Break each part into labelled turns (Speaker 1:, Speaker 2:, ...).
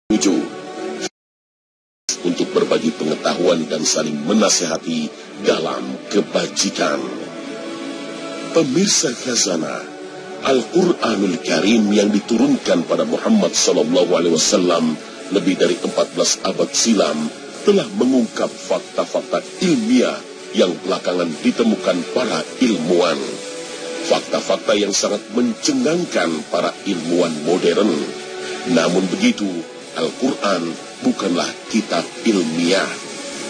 Speaker 1: 7 untuk berbagi pengetahuan dan saling menasihati dalam kebajikan. Pemirsa khazanah, Al-Quranul Karim yang diturunkan pada Muhammad SAW lebih dari 14 abad silam telah mengungkap fakta-fakta ilmiah yang belakangan ditemukan para ilmuwan. Fakta-fakta yang sangat mencengangkan para ilmuwan modern. Namun begitu, Al-Quran bukanlah kitab ilmiah,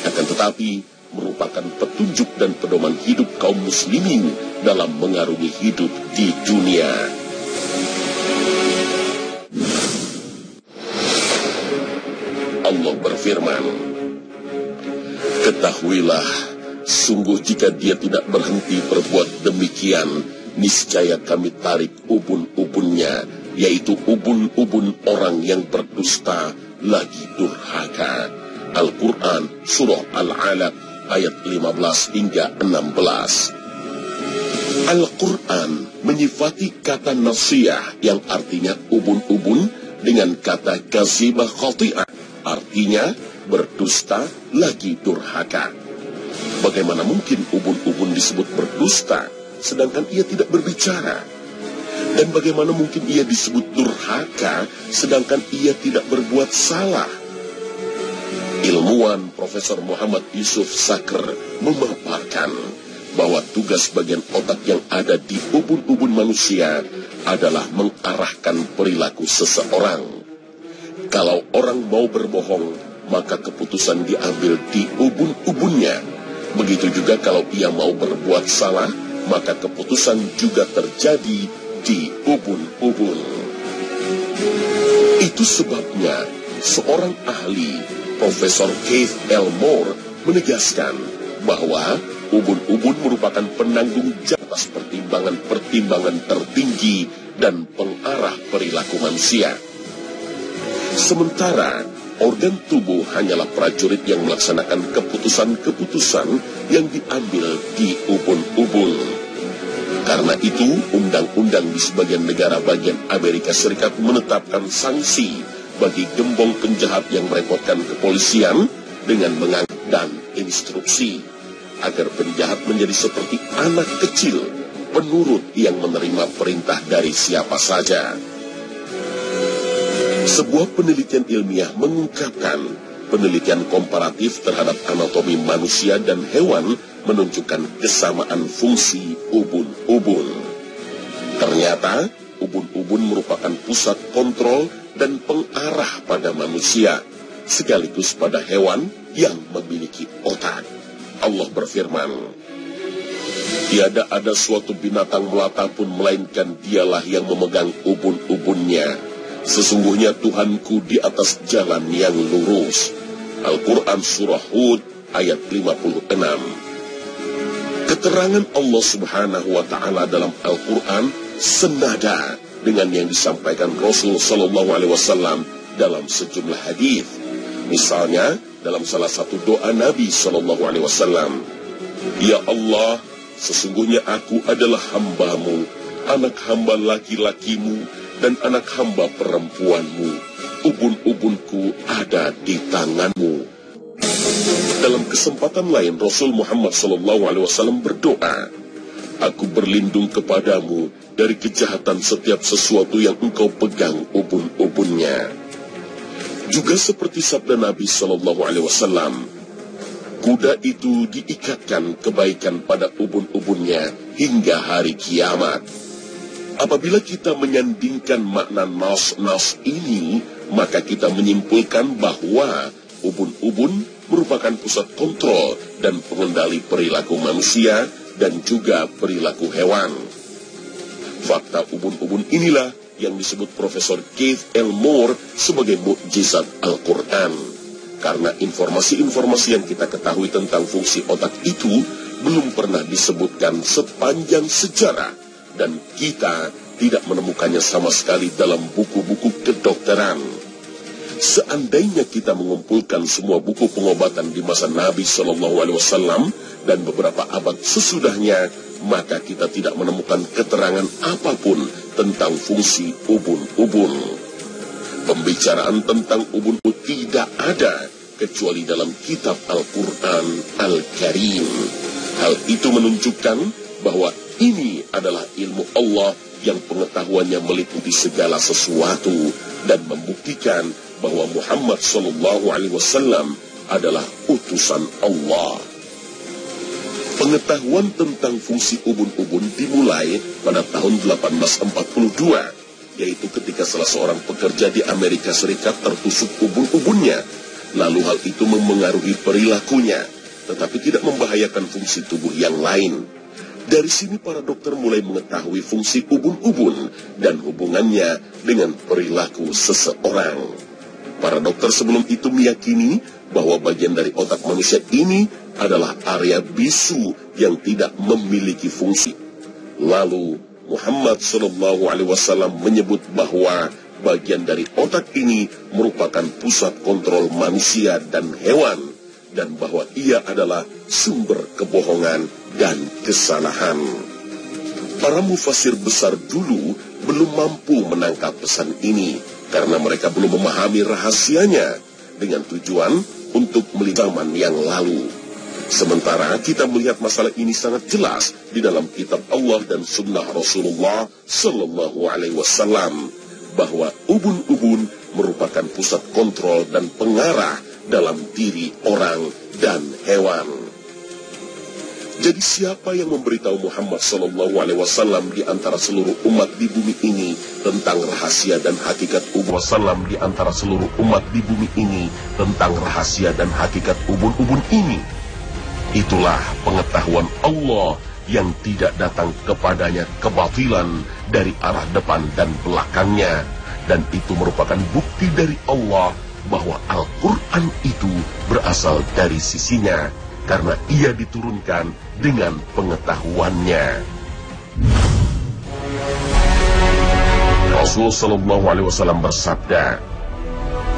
Speaker 1: akan tetapi merupakan petunjuk dan pedoman hidup kaum muslimin dalam mengarungi hidup di dunia. Allah berfirman, "Ketahuilah, sungguh jika dia tidak berhenti berbuat demikian, niscaya kami tarik ubun-ubunnya, yaitu ubun-ubun orang yang berdusta lagi durhaka." Al-Quran Surah Al-Alaq ayat 15 hingga 16. Al-Quran menyifati kata nasiyah yang artinya ubun-ubun dengan kata kazibah khati'ah, artinya berdusta lagi durhaka. Bagaimana mungkin ubun-ubun disebut berdusta sedangkan ia tidak berbicara? Dan bagaimana mungkin ia disebut durhaka sedangkan ia tidak berbuat salah? Ilmuwan Profesor Muhammad Yusuf Sakr memaparkan bahwa tugas bagian otak yang ada di ubun-ubun manusia adalah mengarahkan perilaku seseorang. Kalau orang mau berbohong, maka keputusan diambil di ubun-ubunnya. Begitu juga kalau ia mau berbuat salah, maka keputusan juga terjadi di ubun-ubun. Itu sebabnya seorang ahli, Profesor Keith Elmore, menegaskan bahwa ubun-ubun merupakan penanggung jawab atas pertimbangan tertinggi dan pengarah perilaku manusia. Sementara organ tubuh hanyalah prajurit yang melaksanakan keputusan-keputusan yang diambil di ubun-ubun. Karena itu, undang-undang di sebagian negara bagian Amerika Serikat menetapkan sanksi bagi gembong penjahat yang merepotkan kepolisian dengan menganggap dan instruksi agar penjahat menjadi seperti anak kecil, penurut yang menerima perintah dari siapa saja. Sebuah penelitian ilmiah mengungkapkan penelitian komparatif terhadap anatomi manusia dan hewan menunjukkan kesamaan fungsi ubun-ubun. Ternyata, ubun-ubun merupakan pusat kontrol dan pengarah pada manusia, sekaligus pada hewan yang memiliki otak. Allah berfirman, "Tiada ada suatu binatang melata pun melainkan dialah yang memegang ubun-ubunnya. Sesungguhnya Tuhanku di atas jalan yang lurus." Al-Quran Surah Hud ayat 56. Keterangan Allah Subhanahu wa Ta'ala dalam Al-Quran senada dengan yang disampaikan Rasul Sallallahu Alaihi Wasallam dalam sejumlah hadis. Misalnya dalam salah satu doa Nabi Sallallahu Alaihi Wasallam, "Ya Allah, sesungguhnya aku adalah hambamu, anak hamba laki-lakimu dan anak hamba perempuanmu. Ubun-ubunku ada di tanganmu." Dalam kesempatan lain Rasul Muhammad SAW berdoa, "Aku berlindung kepadamu dari kejahatan setiap sesuatu yang engkau pegang ubun-ubunnya." Juga seperti sabda Nabi SAW, "Kuda itu diikatkan kebaikan pada ubun-ubunnya hingga hari kiamat." Apabila kita menyandingkan makna nas ini, maka kita menyimpulkan bahwa ubun-ubun merupakan pusat kontrol dan pengendali perilaku manusia dan juga perilaku hewan. Fakta ubun-ubun inilah yang disebut Profesor Keith Elmore sebagai mukjizat Al-Quran. Karena informasi-informasi yang kita ketahui tentang fungsi otak itu belum pernah disebutkan sepanjang sejarah, dan kita tidak menemukannya sama sekali dalam buku-buku kedokteran. Seandainya kita mengumpulkan semua buku pengobatan di masa Nabi SAW dan beberapa abad sesudahnya, maka kita tidak menemukan keterangan apapun tentang fungsi ubun-ubun. Pembicaraan tentang ubun-ubun tidak ada kecuali dalam kitab Al-Quran Al-Karim. Hal itu menunjukkan bahwa ini adalah ilmu Allah yang pengetahuannya meliputi segala sesuatu dan membuktikan bahwa Muhammad SAW adalah utusan Allah. Pengetahuan tentang fungsi ubun-ubun dimulai pada tahun 1842, yaitu ketika salah seorang pekerja di Amerika Serikat tertusuk ubun-ubunnya. Lalu hal itu memengaruhi perilakunya, tetapi tidak membahayakan fungsi tubuh yang lain. Dari sini para dokter mulai mengetahui fungsi ubun-ubun dan hubungannya dengan perilaku seseorang. Para dokter sebelum itu meyakini bahwa bagian dari otak manusia ini adalah area bisu yang tidak memiliki fungsi. Lalu Muhammad SAW menyebut bahwa bagian dari otak ini merupakan pusat kontrol manusia dan hewan, dan bahwa ia adalah sumber kebohongan dan kesalahan. Para mufasir besar dulu belum mampu menangkap pesan ini karena mereka belum memahami rahasianya dengan tujuan untuk melihat zaman yang lalu. Sementara kita melihat masalah ini sangat jelas di dalam kitab Allah dan sunnah Rasulullah Sallallahu Alaihi Wasallam bahwa ubun-ubun merupakan pusat kontrol dan pengarah dalam diri orang dan hewan. Jadi siapa yang memberitahu Muhammad SAW di antara seluruh umat di bumi ini tentang rahasia dan hakikat ubun-ubun di antara seluruh umat di bumi ini tentang rahasia dan hakikat ubun-ubun ini? Itulah pengetahuan Allah yang tidak datang kepadanya kebatilan dari arah depan dan belakangnya, dan itu merupakan bukti dari Allah bahwa Al-Quran itu berasal dari sisinya, karena ia diturunkan dengan pengetahuannya. Rasul Sallallahu Alaihi Wasallam bersabda,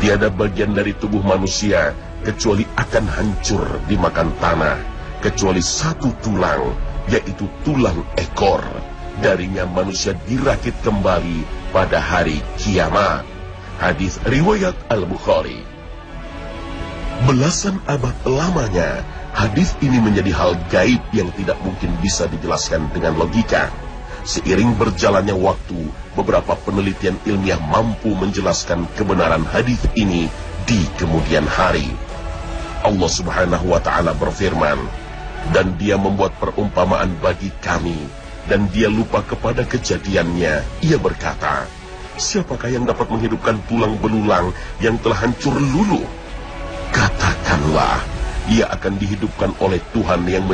Speaker 1: tiada bagian dari tubuh manusia kecuali akan hancur dimakan tanah, kecuali satu tulang, yaitu tulang ekor. Darinya manusia dirakit kembali pada hari kiamat. Hadis riwayat Al-Bukhari. Belasan abad lamanya, hadis ini menjadi hal gaib yang tidak mungkin bisa dijelaskan dengan logika. Seiring berjalannya waktu, beberapa penelitian ilmiah mampu menjelaskan kebenaran hadis ini di kemudian hari. Allah Subhanahu wa Ta'ala berfirman, dan dia membuat perumpamaan bagi kami, dan dia lupa kepada kejadiannya. Ia berkata, siapakah yang dapat menghidupkan tulang belulang yang telah hancur luluh? Katakanlah, ia akan dihidupkan oleh Tuhan yang